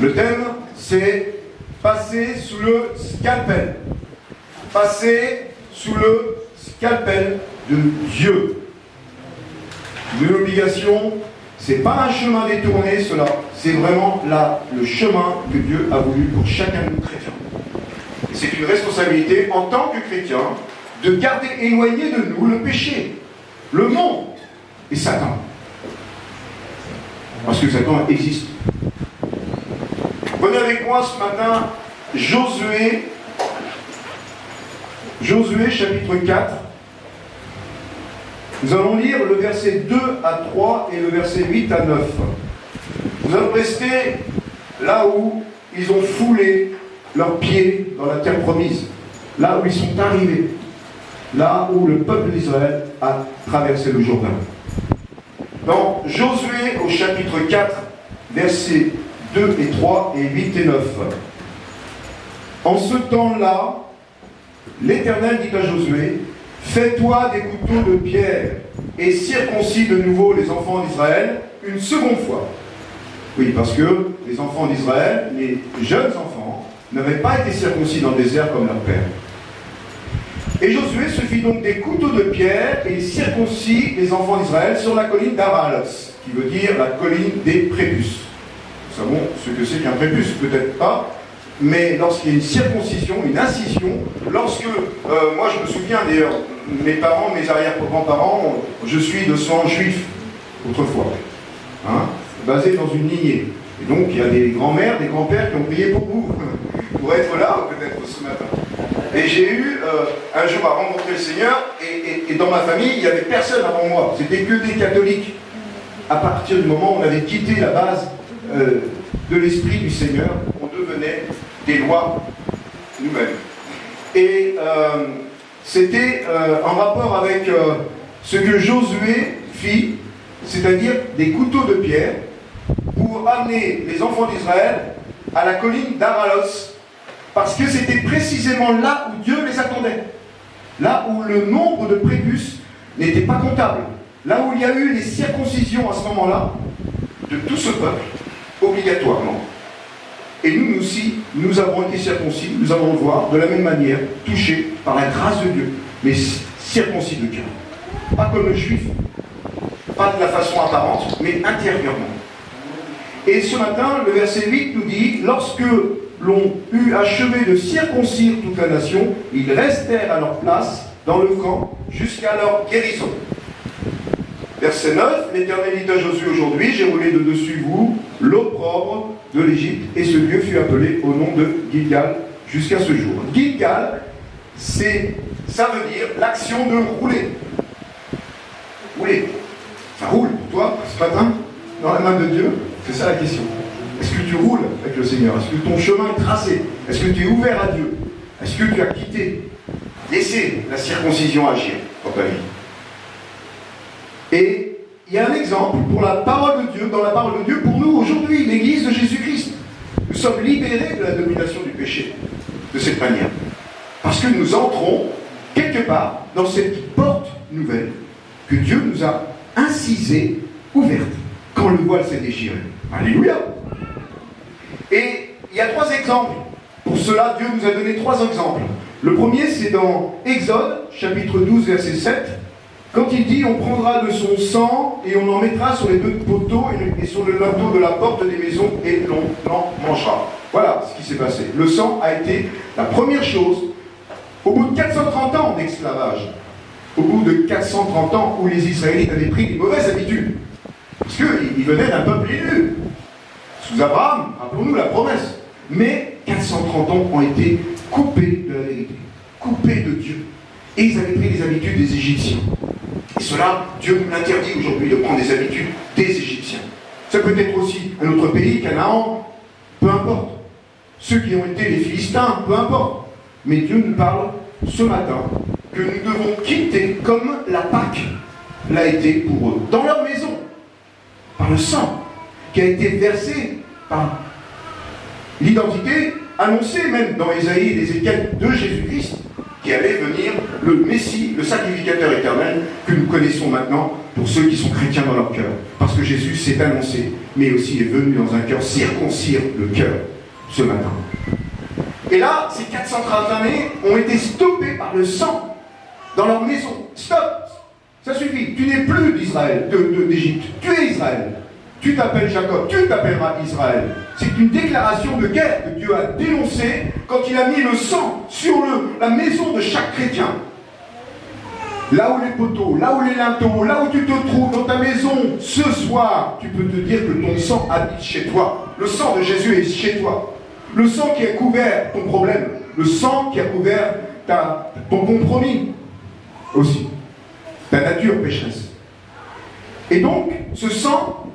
Le thème, c'est passer sous le scalpel. Passer sous le scalpel de Dieu. Une obligation, c'est pas un chemin détourné, cela. C'est vraiment le chemin que Dieu a voulu pour chacun de nous chrétiens. Et c'est une responsabilité en tant que chrétien de garder éloigné de nous le péché, le monde et Satan. Parce que Satan existe. Prenez avec moi ce matin Josué chapitre 4. Nous allons lire le verset 2 à 3 et le verset 8 à 9. Nous allons rester là où ils ont foulé leurs pieds dans la terre promise, là où ils sont arrivés, là où le peuple d'Israël a traversé le Jourdain. Dans Josué au chapitre 4, versets 2 et 3 et 8 et 9. En ce temps-là, l'Éternel dit à Josué, fais-toi des couteaux de pierre et circoncis de nouveau les enfants d'Israël une seconde fois. Oui, parce que les enfants d'Israël, les jeunes enfants, n'avaient pas été circoncis dans le désert comme leur père. Et Josué se fit donc des couteaux de pierre et circoncis les enfants d'Israël sur la colline d'Aralos, qui veut dire la colline des prépuces. Nous savons ce que c'est qu'un prépuce, peut-être pas, mais lorsqu'il y a une circoncision, une incision, lorsque, moi je me souviens d'ailleurs, mes parents, mes arrière-grands-parents, je suis de sang juif, autrefois, basé dans une lignée. Et donc il y a des grands-mères, des grands-pères qui ont prié pour vous, pour être là, peut-être ce matin. Et j'ai eu un jour à rencontrer le Seigneur, et dans ma famille, il n'y avait personne avant moi, c'était que des catholiques. À partir du moment où on avait quitté la base de l'Esprit du Seigneur, on devenait des lois nous-mêmes. Et c'était en rapport avec ce que Josué fit, c'est-à-dire des couteaux de pierre, pour amener les enfants d'Israël à la colline d'Aralos, parce que c'était précisément là où Dieu les attendait. Là où le nombre de prépuces n'était pas comptable. Là où il y a eu les circoncisions à ce moment-là, de tout ce peuple, obligatoirement. Et nous aussi, nous avons été circoncis, nous allons le voir, de la même manière, touchés par la grâce de Dieu, mais circoncis de cœur. Pas comme le juif, pas de la façon apparente, mais intérieurement. Et ce matin, le verset 8 nous dit, lorsque l'on eut achevé de circoncire toute la nation, ils restèrent à leur place dans le camp jusqu'à leur guérison. Verset 9, l'Éternel dit à Josué aujourd'hui, j'ai roulé de dessus vous l'opprobre de l'Égypte, et ce lieu fut appelé au nom de Gilgal jusqu'à ce jour. Gilgal, ça veut dire l'action de rouler. Rouler. Ça roule pour toi ce matin dans la main de Dieu? C'est ça la question. Est-ce que tu roules avec le Seigneur? Est-ce que ton chemin est tracé? Est-ce que tu es ouvert à Dieu? Est-ce que tu as laissé la circoncision agir dans ta vie? Et il y a un exemple pour la parole de Dieu, dans la parole de Dieu, pour nous aujourd'hui, l'Église de Jésus-Christ. Nous sommes libérés de la domination du péché, de cette manière. Parce que nous entrons, quelque part, dans cette porte nouvelle que Dieu nous a incisée, ouverte, quand le voile s'est déchiré. Alléluia! Et il y a 3 exemples. Pour cela, Dieu nous a donné 3 exemples. Le premier, c'est dans Exode, chapitre 12, verset 7. Quand il dit, on prendra de son sang et on en mettra sur les 2 poteaux et sur le linteau de la porte des maisons et l'on en mangera. Voilà ce qui s'est passé. Le sang a été la première chose. Au bout de 430 ans d'esclavage, au bout de 430 ans où les Israélites avaient pris des mauvaises habitudes, parce qu'ils venaient d'un peuple élu, sous Abraham, rappelons-nous la promesse, mais 430 ans ont été coupés de la vérité, coupés de Dieu. Et ils avaient pris les habitudes des Égyptiens. Et cela, Dieu nous l'interdit aujourd'hui de prendre des habitudes des Égyptiens. Ça peut être aussi un autre pays, Canaan, peu importe. Ceux qui ont été les Philistins, peu importe. Mais Dieu nous parle ce matin que nous devons quitter comme la Pâque l'a été pour eux, dans leur maison, par le sang qui a été versé par l'identité annoncée même dans Ésaïe et Ézéchiel de Jésus-Christ. qui allait venir, le Messie, le sacrificateur éternel, que nous connaissons maintenant pour ceux qui sont chrétiens dans leur cœur. Parce que Jésus s'est annoncé, mais aussi est venu dans un cœur, circoncire le cœur ce matin. Et là, ces 430 années ont été stoppées par le sang dans leur maison. Stop! Ça suffit. Tu n'es plus d'Israël, d'Égypte. Tu es Israël. Tu t'appelles Jacob, tu t'appelleras Israël. C'est une déclaration de guerre que Dieu a dénoncée quand il a mis le sang sur la maison de chaque chrétien. Là où les poteaux, là où les linteaux, là où tu te trouves dans ta maison, ce soir, tu peux te dire que ton sang habite chez toi. Le sang de Jésus est chez toi. Le sang qui a couvert ton problème. Le sang qui a couvert ton compromis aussi. Ta nature pécheresse. Et donc, ce sang,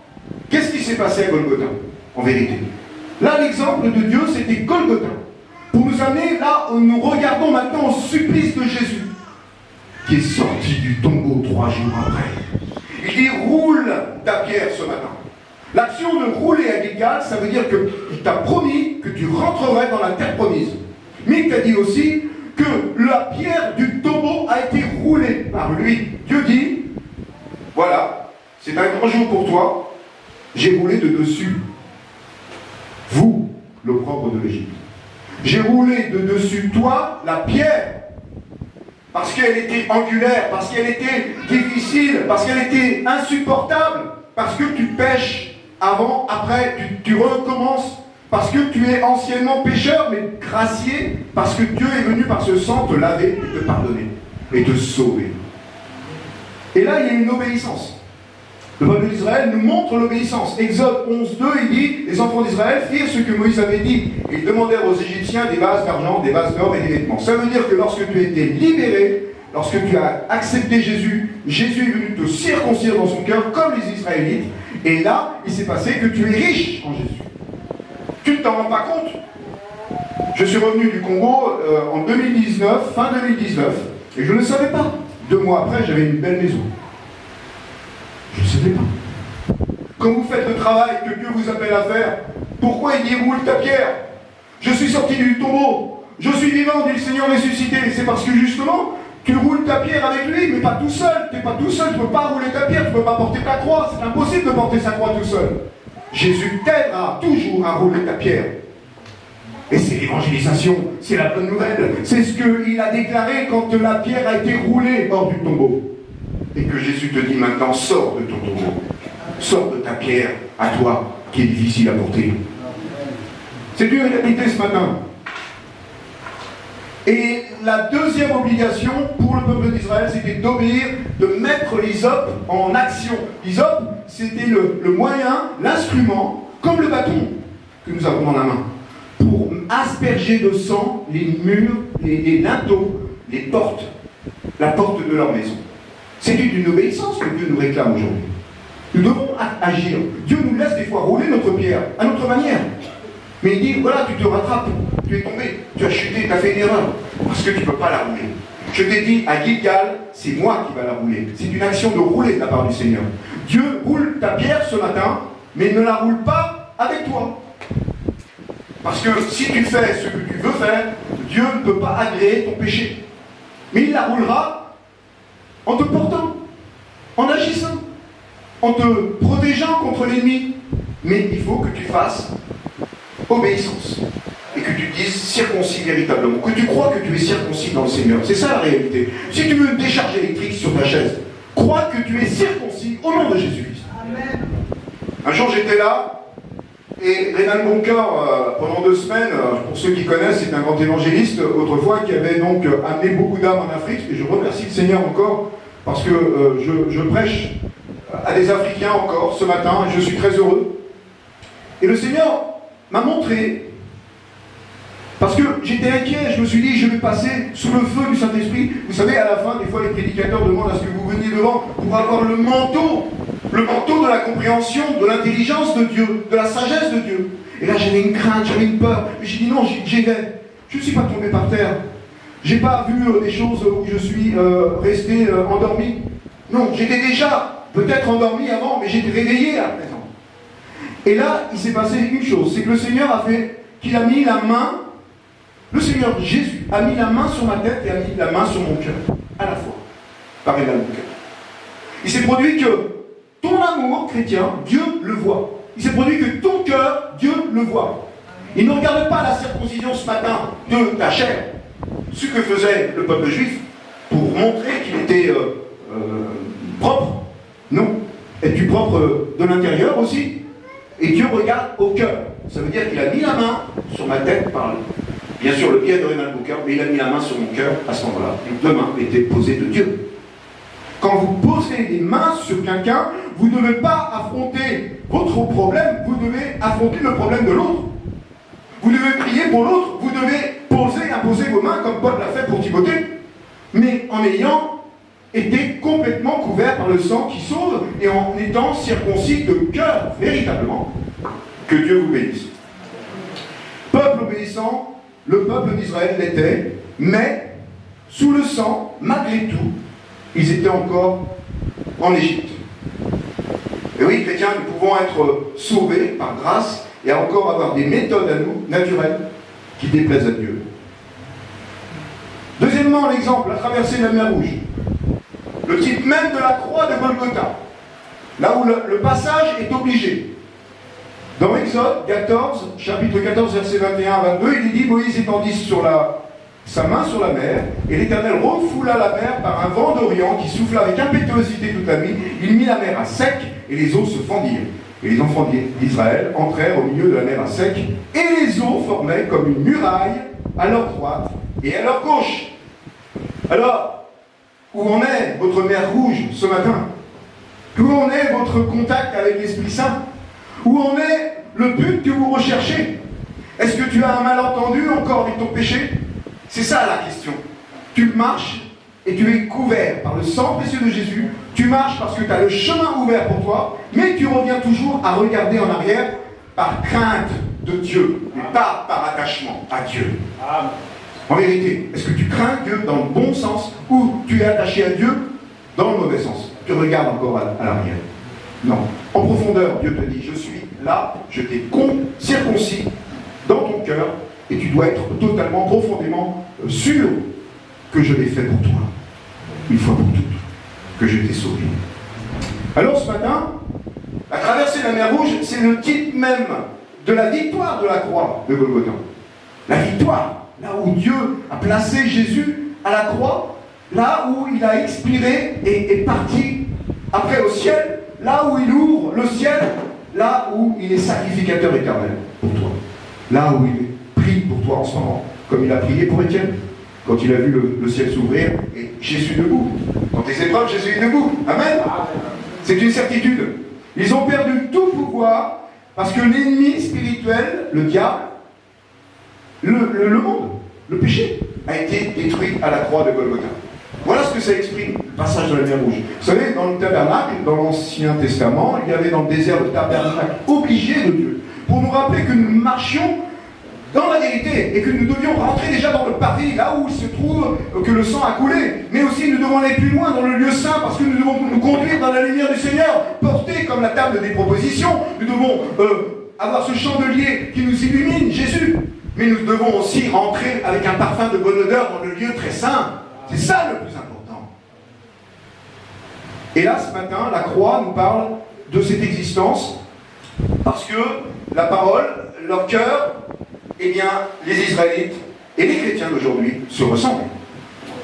qu'est-ce qui s'est passé à Golgotha, en vérité? Là, l'exemple de Dieu, c'était Golgotha. Pour nous amener là où nous regardons maintenant au supplice de Jésus, qui est sorti du tombeau 3 jours après. Il dit, roule ta pierre ce matin. L'action de rouler à Gilgal, ça veut dire qu'il t'a promis que tu rentrerais dans la terre promise. Mais il t'a dit aussi que la pierre du tombeau a été roulée par lui. Dieu dit, voilà, c'est un grand jour pour toi, j'ai roulé de dessus, vous, l'opprobre de l'Égypte. J'ai roulé de dessus toi, la pierre, parce qu'elle était angulaire, parce qu'elle était difficile, parce qu'elle était insupportable, parce que tu pêches avant, après, tu recommences, parce que tu es anciennement pécheur, mais gracié, parce que Dieu est venu par ce sang te laver et te pardonner, et te sauver. Et là, il y a une obéissance. Le peuple d'Israël nous montre l'obéissance. Exode 11, 2, il dit, les enfants d'Israël firent ce que Moïse avait dit. Ils demandèrent aux Égyptiens des vases d'argent, des vases d'or et des vêtements. Ça veut dire que lorsque tu as été libéré, lorsque tu as accepté Jésus, Jésus est venu te circoncire dans son cœur comme les Israélites. Et là, il s'est passé que tu es riche en Jésus. Tu ne t'en rends pas compte. Je suis revenu du Congo en 2019, fin 2019, et je ne savais pas. 2 mois après, j'avais une belle maison. Je ne savais pas. Quand vous faites le travail que Dieu vous appelle à faire, pourquoi il dit roule ta pierre? Je suis sorti du tombeau, je suis vivant, dit le Seigneur ressuscité. C'est parce que justement, tu roules ta pierre avec lui, mais pas tout seul. Tu n'es pas tout seul, tu ne peux pas rouler ta pierre, tu ne peux pas porter ta croix. C'est impossible de porter sa croix tout seul. Jésus t'aidera toujours à rouler ta pierre. Et c'est l'évangélisation, c'est la bonne nouvelle. C'est ce qu'il a déclaré quand la pierre a été roulée hors du tombeau. Et que Jésus te dit maintenant, sors de ton tombeau. Sors de ta pierre à toi, qui est difficile à porter. C'est une réalité ce matin. Et la deuxième obligation pour le peuple d'Israël, c'était d'obéir, de mettre l'hysope en action. L'hysope, c'était le moyen, l'instrument, comme le bâton que nous avons dans la main, pour asperger de sang les murs, les linteaux, les portes, la porte de leur maison. C'est une obéissance que Dieu nous réclame aujourd'hui. Nous devons agir. Dieu nous laisse des fois rouler notre pierre, à notre manière. Mais il dit, voilà, tu te rattrapes, tu es tombé, tu as chuté, tu as fait une erreur, parce que tu ne peux pas la rouler. Je t'ai dit, à Gilgal, c'est moi qui va la rouler. C'est une action de rouler de la part du Seigneur. Dieu roule ta pierre ce matin, mais ne la roule pas avec toi. Parce que si tu fais ce que tu veux faire, Dieu ne peut pas agréer ton péché. Mais il la roulera en te portant, en agissant, en te protégeant contre l'ennemi. Mais il faut que tu fasses obéissance. Et que tu dises circoncis véritablement. Que tu crois que tu es circoncis dans le Seigneur. C'est ça la réalité. Si tu veux une décharge électrique sur ta chaise, crois que tu es circoncis au nom de Jésus-Christ. Amen. Un jour j'étais là, et Rénan Boncoeur, pendant 2 semaines, pour ceux qui connaissent, c'est un grand évangéliste, autrefois, qui avait donc amené beaucoup d'âmes en Afrique. Et je remercie le Seigneur encore, parce que je prêche à des Africains encore ce matin, et je suis très heureux. Et le Seigneur m'a montré, parce que j'étais inquiet, je me suis dit, je vais passer sous le feu du Saint-Esprit. Vous savez, à la fin, des fois, les prédicateurs demandent à ce que vous veniez devant pour avoir le manteau de la compréhension, de l'intelligence de Dieu, de la sagesse de Dieu. Et là, j'avais une crainte, j'avais une peur. Mais j'ai dit non, j'y vais. Je ne suis pas tombé par terre. Je n'ai pas vu des choses où je suis resté endormi. Non, j'étais déjà peut-être endormi avant, mais j'étais réveillé à présent. Et là, il s'est passé une chose, c'est que le Seigneur a fait qu'il a mis la main Le Seigneur Jésus a mis la main sur ma tête et a mis la main sur mon cœur, à la fois, par égal cœur. Il s'est produit que ton amour chrétien, Dieu le voit. Il s'est produit que ton cœur, Dieu le voit. Il ne regarde pas la circoncision ce matin de ta chair, ce que faisait le peuple juif pour montrer qu'il était propre. Non. Es-tu propre de l'intérieur aussi? Et Dieu regarde au cœur. Ça veut dire qu'il a mis la main sur ma tête par bien sûr le pied de Rénal Booker, mais il a mis la main sur mon cœur à ce moment-là. Les deux mains étaient posées de Dieu. Quand vous posez les mains sur quelqu'un, vous ne devez pas affronter votre problème, vous devez affronter le problème de l'autre. Vous devez prier pour l'autre, vous devez imposer vos mains comme Paul l'a fait pour Timothée, mais en ayant été complètement couvert par le sang qui sauve et en étant circoncis de cœur, véritablement. Que Dieu vous bénisse. Peuple obéissant, le peuple d'Israël l'était, mais sous le sang, malgré tout, ils étaient encore en Égypte. Et oui, chrétiens, nous pouvons être sauvés par grâce et encore avoir des méthodes à nous, naturelles, qui déplaisent à Dieu. Deuxièmement, l'exemple, la traversée de la mer Rouge. Le type même de la croix de Golgotha. Là où le passage est obligé. Dans Exode 14, chapitre 14, versets 21 à 22, il dit « Moïse étendit sa main sur la mer, et l'Éternel refoula la mer par un vent d'Orient qui souffla avec impétuosité toute la nuit. Il mit la mer à sec, et les eaux se fendirent. Et les enfants d'Israël entrèrent au milieu de la mer à sec, et les eaux formaient comme une muraille à leur droite et à leur gauche. » Alors, où en est votre mer Rouge ce matin? Où en est votre contact avec l'Esprit Saint? Où en est le but que vous recherchez? Est-ce que tu as un malentendu encore avec ton péché? C'est ça la question. Tu marches et tu es couvert par le sang précieux de Jésus. Tu marches parce que tu as le chemin ouvert pour toi, mais tu reviens toujours à regarder en arrière par crainte de Dieu, mais pas par attachement à Dieu. Amen. En vérité, est-ce que tu crains Dieu dans le bon sens ou tu es attaché à Dieu dans le mauvais sens? Tu regardes encore à l'arrière. Non. En profondeur, Dieu te dit, je suis là, je t'ai circoncis dans ton cœur et tu dois être totalement, profondément sûr que je l'ai fait pour toi, une fois pour toutes, que je t'ai sauvé. Alors ce matin, la traversée de la mer Rouge, c'est le titre même de la victoire de la croix de Golgotha. La victoire, là où Dieu a placé Jésus à la croix, là où il a expiré et est parti après au ciel, là où il ouvre le ciel, là où il est sacrificateur éternel pour toi, là où il prie pour toi en ce moment, comme il a prié pour Étienne, quand il a vu le ciel s'ouvrir, et Jésus debout. Dans tes épreuves, Jésus est debout. Amen. C'est une certitude. Ils ont perdu tout pouvoir parce que l'ennemi spirituel, le diable, le monde, le péché, a été détruit à la croix de Golgotha. Voilà ce que ça exprime, le passage de la mer Rouge. Vous savez, dans le tabernacle, dans l'Ancien Testament, il y avait dans le désert le tabernacle obligé de Dieu, pour nous rappeler que nous marchions dans la vérité, et que nous devions rentrer déjà dans le paradis, là où il se trouve que le sang a coulé. Mais aussi, nous devons aller plus loin dans le lieu saint, parce que nous devons nous conduire dans la lumière du Seigneur, porter comme la table des propositions. Nous devons avoir ce chandelier qui nous illumine, Jésus. Mais nous devons aussi rentrer avec un parfum de bonne odeur dans le lieu très saint. C'est ça le plus important. Et là, ce matin, la croix nous parle de cette existence, parce que la parole, leur cœur, eh bien, les Israélites et les chrétiens d'aujourd'hui se ressemblent.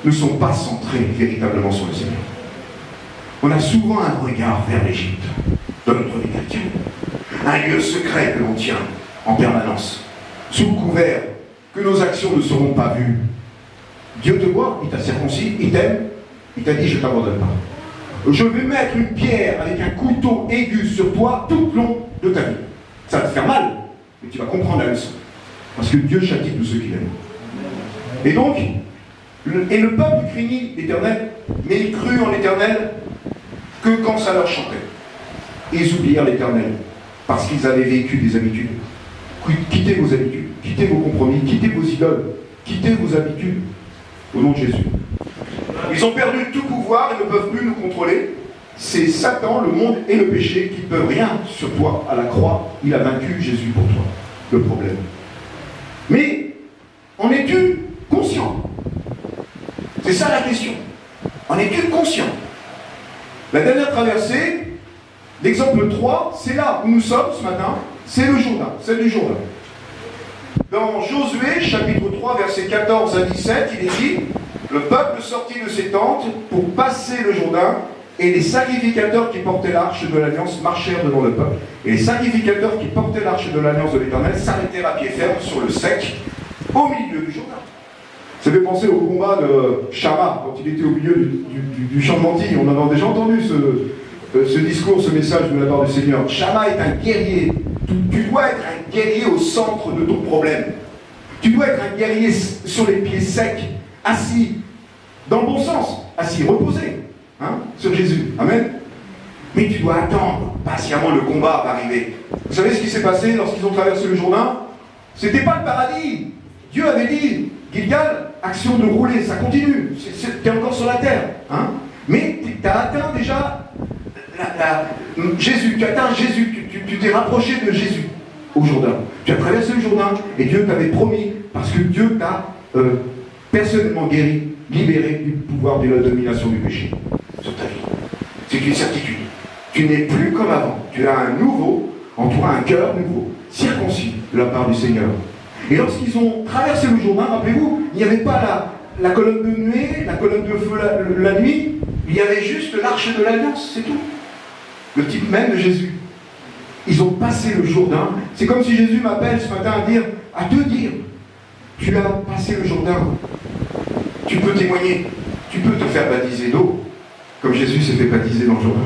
Ne sont pas centrés véritablement sur le Seigneur. On a souvent un regard vers l'Égypte, dans notre vie chrétienne. Un lieu secret que l'on tient en permanence, sous le couvert que nos actions ne seront pas vues. Dieu te voit, il t'a circoncis, il t'aime, il t'a dit je ne t'abandonne pas. Je vais mettre une pierre avec un couteau aigu sur toi tout le long de ta vie. Ça va te faire mal, mais tu vas comprendre la leçon. Parce que Dieu châtie tous ceux qu'il aime. Et donc, le peuple craignit l'Éternel, mais il crut en l'Éternel que quand ça leur chantait. Et ils oublièrent l'Éternel, parce qu'ils avaient vécu des habitudes. Quittez vos habitudes, quittez vos compromis, quittez vos idoles, quittez vos habitudes, au nom de Jésus. Ils ont perdu tout pouvoir et ne peuvent plus nous contrôler. C'est Satan, le monde et le péché qui ne peuvent rien sur toi. À la croix, il a vaincu Jésus pour toi, le problème. Mais En es-tu conscient? C'est ça la question. En es-tu conscient? La dernière traversée, l'exemple 3, c'est là où nous sommes ce matin, c'est le Jourdain, c'est du Jourdain. Dans Josué, chapitre 3, versets 14 à 17, il est dit « Le peuple sortit de ses tentes pour passer le Jourdain, et les sacrificateurs qui portaient l'arche de l'Alliance marchèrent devant le peuple. Et les sacrificateurs qui portaient l'arche de l'Alliance de l'Éternel s'arrêtèrent à pied ferme sur le sec, au milieu du Jourdain. » Ça fait penser au combat de Shammah, quand il était au milieu du champ de lentilles. On avait déjà entendu ce discours, ce message de la part du Seigneur. Shammah est un guerrier. Tu dois être un guerrier au centre de ton problème. Tu dois être un guerrier sur les pieds secs, assis, dans le bon sens, assis, reposé, sur Jésus. Amen. Mais tu dois attendre patiemment, le combat va arriver. Vous savez ce qui s'est passé lorsqu'ils ont traversé le Jourdain? C'était pas le paradis. Dieu avait dit, Gilgal, action de rouler, ça continue. Tu es encore sur la terre. Mais tu as atteint déjà Jésus, tu atteins Jésus, tu t'es rapproché de Jésus au Jourdain. Tu as traversé le Jourdain et Dieu t'avait promis, parce que Dieu t'a personnellement guéri, libéré du pouvoir de la domination du péché sur ta vie. C'est une certitude. Tu n'es plus comme avant. Tu as un nouveau, en toi un cœur nouveau, circoncis de la part du Seigneur. Et lorsqu'ils ont traversé le Jourdain, rappelez-vous, il n'y avait pas la colonne de nuée, la colonne de feu la nuit, il y avait juste l'arche de l'Alliance, c'est tout. Le type même de Jésus. Ils ont passé le Jourdain. C'est comme si Jésus m'appelle ce matin à te dire, tu as passé le Jourdain. Tu peux témoigner. Tu peux te faire baptiser d'eau, comme Jésus s'est fait baptiser dans le Jourdain.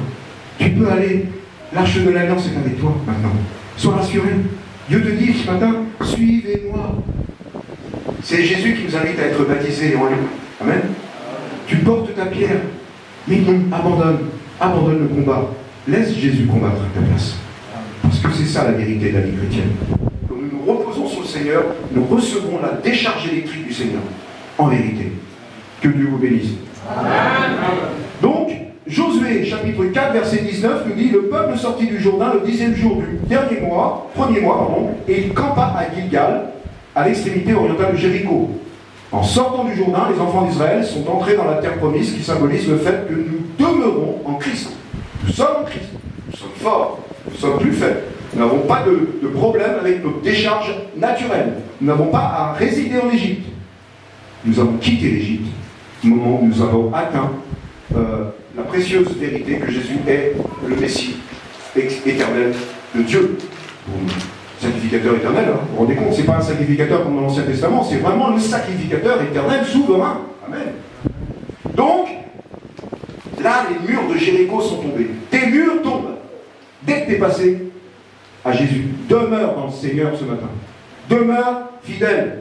Tu peux aller. L'arche de l'Alliance est avec toi maintenant. Sois rassuré. Dieu te dit ce matin, suivez-moi. C'est Jésus qui nous invite à être baptisés en lui. Amen. Tu portes ta pierre, mais non, abandonne le combat. Laisse Jésus combattre à ta place. Parce que c'est ça la vérité de la vie chrétienne. Quand nous nous reposons sur le Seigneur, nous recevrons la décharge électrique du Seigneur. En vérité. Que Dieu vous bénisse. Amen. Donc, Josué, chapitre 4, verset 19, nous dit « Le peuple sortit du Jourdain le 10e jour du premier mois, et il campa à Gilgal, à l'extrémité orientale de Jéricho. En sortant du Jourdain, les enfants d'Israël sont entrés dans la terre promise, qui symbolise le fait que nous demeurons en Christ. Nous sommes en Christ. Nous sommes forts. Nous sommes plus faibles. Nous n'avons pas de problème avec notre décharge naturelle. Nous n'avons pas à résider en Égypte. Nous avons quitté l'Égypte au moment où nous avons atteint la précieuse vérité que Jésus est le Messie éternel de Dieu pour nous. Sacrificateur éternel, vous vous rendez compte, c'est pas un sacrificateur comme dans l'Ancien Testament, c'est vraiment le sacrificateur éternel souverain. Amen. Donc, là, les murs de Jéricho sont tombés. Tes murs tombent. Dès que tu es passé à Jésus, demeure dans le Seigneur ce matin. Demeure fidèle.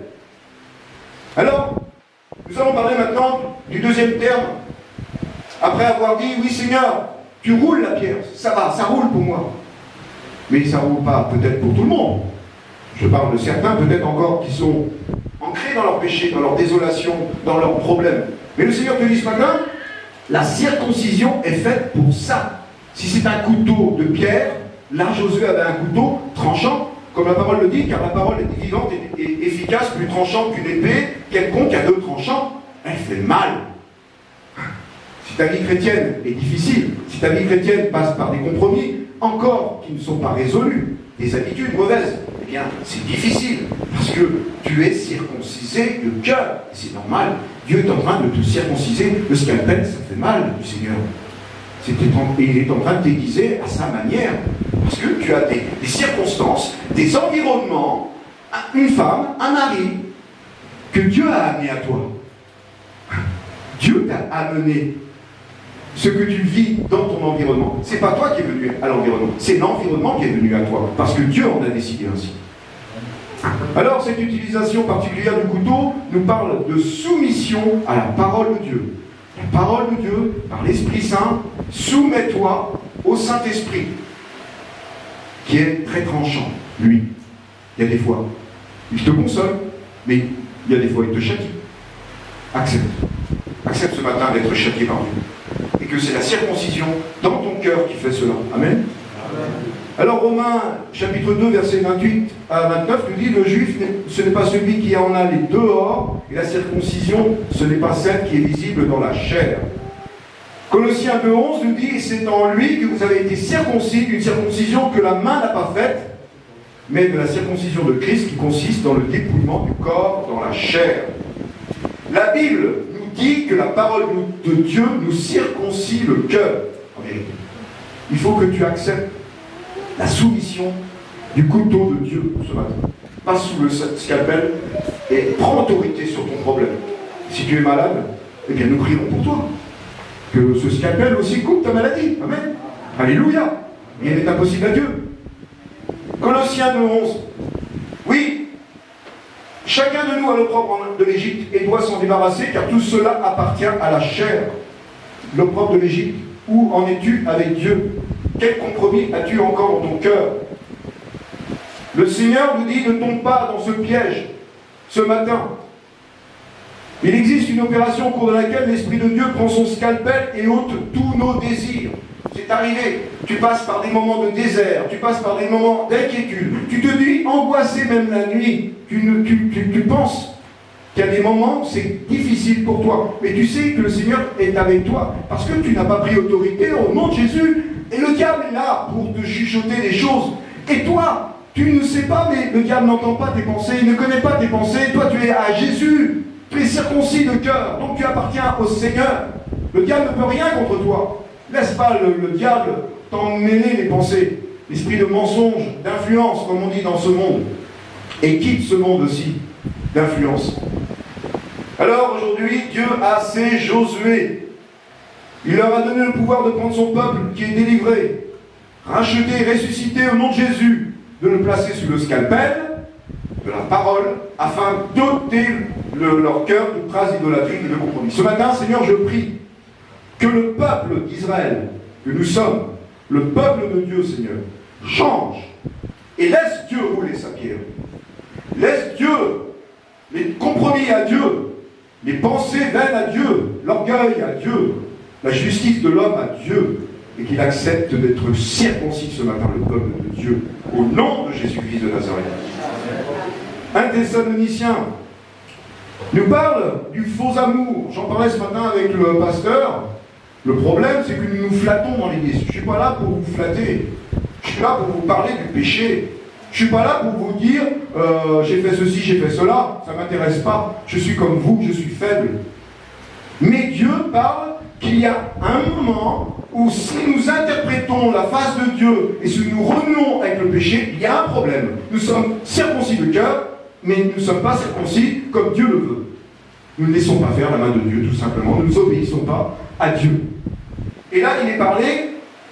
Alors, nous allons parler maintenant du deuxième terme. Après avoir dit, oui Seigneur, tu roules la pierre, ça va, ça roule pour moi. Mais ça ne roule pas peut-être pour tout le monde. Je parle de certains peut-être encore qui sont ancrés dans leur péché, dans leur désolation, dans leurs problèmes. Mais le Seigneur te dit ce matin, la circoncision est faite pour ça. Si c'est un couteau de pierre, là Josué avait un couteau tranchant, comme la parole le dit, car la parole est vivante et efficace, plus tranchante qu'une épée, quelconque à deux tranchants, elle fait mal. Si ta vie chrétienne est difficile, si ta vie chrétienne passe par des compromis, encore qui ne sont pas résolus, des habitudes mauvaises, eh bien, c'est difficile, parce que tu es circoncisé de cœur. C'est normal, Dieu est en train de te circonciser, le scalpel, ça fait mal du Seigneur. Il est en train de t'aiguiser à sa manière, parce que tu as des circonstances, des environnements, une femme, un mari, que Dieu a amené à toi. Dieu t'a amené ce que tu vis dans ton environnement. C'est pas toi qui es venu à l'environnement, c'est l'environnement qui est venu à toi, parce que Dieu en a décidé ainsi. Alors, cette utilisation particulière du couteau nous parle de soumission à la parole de Dieu. La parole de Dieu, par l'Esprit Saint, soumets-toi au Saint-Esprit, qui est très tranchant, lui. Il y a des fois, il te console, mais il y a des fois, il te châtie. Accepte. Accepte ce matin d'être châtié par Dieu. Et que c'est la circoncision dans ton cœur qui fait cela. Amen. Amen. Alors Romains chapitre 2 versets 28 à 29 nous dit: le juif ce n'est pas celui qui en a les dehors, et la circoncision ce n'est pas celle qui est visible dans la chair. Colossiens 2:11 nous dit: c'est en lui que vous avez été circoncis d'une circoncision que la main n'a pas faite, mais de la circoncision de Christ qui consiste dans le dépouillement du corps dans la chair. La Bible nous dit que la parole de Dieu nous circoncie le cœur. En vérité, il faut que tu acceptes la soumission du couteau de Dieu ce matin. Passe sous le scalpel et prends autorité sur ton problème. Si tu es malade, eh bien nous prierons pour toi. Que ce scalpel aussi coupe ta maladie. Amen. Alléluia. Rien n'est impossible à Dieu. Colossiens 2:11. Oui, chacun de nous a l'opprobre de l'Égypte et doit s'en débarrasser, car tout cela appartient à la chair. L'opprobre de l'Égypte, où en es-tu avec Dieu? Quel compromis as-tu encore dans ton cœur? Le Seigneur nous dit: ne tombe pas dans ce piège ce matin. Il existe une opération au cours de laquelle l'Esprit de Dieu prend son scalpel et ôte tous nos désirs. C'est arrivé. Tu passes par des moments de désert, tu passes par des moments d'inquiétude, tu te dis angoissé même la nuit, tu penses qu'il y a des moments où c'est difficile pour toi, mais tu sais que le Seigneur est avec toi, parce que tu n'as pas pris autorité au nom de Jésus, et le diable est là pour te chuchoter des choses, et toi, tu ne sais pas, mais le diable n'entend pas tes pensées, il ne connaît pas tes pensées, toi tu es à Jésus, tu es circoncis de cœur, donc tu appartiens au Seigneur, le diable ne peut rien contre toi. Laisse pas le diable t'emmêler les pensées, l'esprit de mensonge, d'influence, comme on dit dans ce monde, et quitte ce monde aussi d'influence. Alors aujourd'hui, Dieu a ses Josué. Il leur a donné le pouvoir de prendre son peuple qui est délivré, racheté, ressuscité au nom de Jésus, de le placer sous le scalpel de la parole, afin d'ôter leur cœur de traces idolâtriques et de compromis. Ce matin, Seigneur, je prie que le peuple d'Israël, que nous sommes, le peuple de Dieu, Seigneur, change et laisse Dieu rouler sa pierre. Laisse Dieu, les compromis à Dieu, les pensées vaines à Dieu, l'orgueil à Dieu, la justice de l'homme à Dieu, et qu'il accepte d'être circoncis ce matin, le peuple de Dieu, au nom de Jésus-Christ de Nazareth. 1 Thessaloniciens nous parle du faux amour. J'en parlais ce matin avec le pasteur. Le problème, c'est que nous nous flattons dans l'église. Je ne suis pas là pour vous flatter. Je suis là pour vous parler du péché. Je ne suis pas là pour vous dire j'ai fait ceci, j'ai fait cela. Ça ne m'intéresse pas. Je suis comme vous, je suis faible. Mais Dieu parle qu'il y a un moment où si nous interprétons la face de Dieu et si nous renouons avec le péché, il y a un problème. Nous sommes circoncis de cœur, mais nous ne sommes pas circoncis comme Dieu le veut. Nous ne laissons pas faire la main de Dieu, tout simplement. Nous ne nous obéissons pas à Dieu. Et là, il est parlé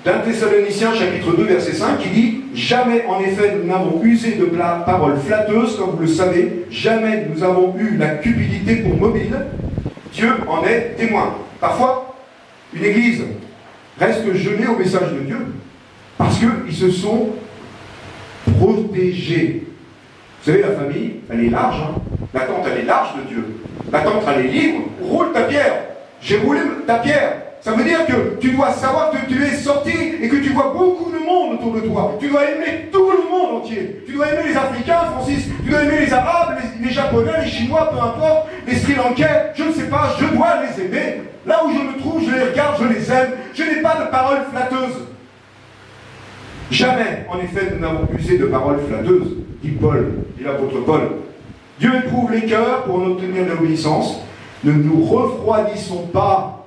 d'un Thessaloniciens chapitre 2, verset 5, qui dit « Jamais, en effet, nous n'avons usé de paroles flatteuses, comme vous le savez. Jamais nous avons eu la cupidité pour mobile. Dieu en est témoin. » Parfois, une église reste gelée au message de Dieu parce qu'ils se sont protégés. Vous savez, la famille, elle est large. Hein. La tente, elle est large de Dieu. La tente, elle est libre. Roule ta pierre. J'ai roulé ta pierre. Ça veut dire que tu dois savoir que tu es sorti et que tu vois beaucoup de monde autour de toi. Tu dois aimer tout le monde entier. Tu dois aimer les Africains, Francis. Tu dois aimer les Arabes, les Japonais, les Chinois, peu importe. Les Sri Lankais, je ne sais pas, je dois les aimer. Là où je me trouve, je les regarde, je les aime. Je n'ai pas de paroles flatteuses. Jamais, en effet, nous n'avons usé de paroles flatteuses, dit Paul, dit l'apôtre Paul. Dieu éprouve les cœurs pour en obtenir l'obéissance. Ne nous refroidissons pas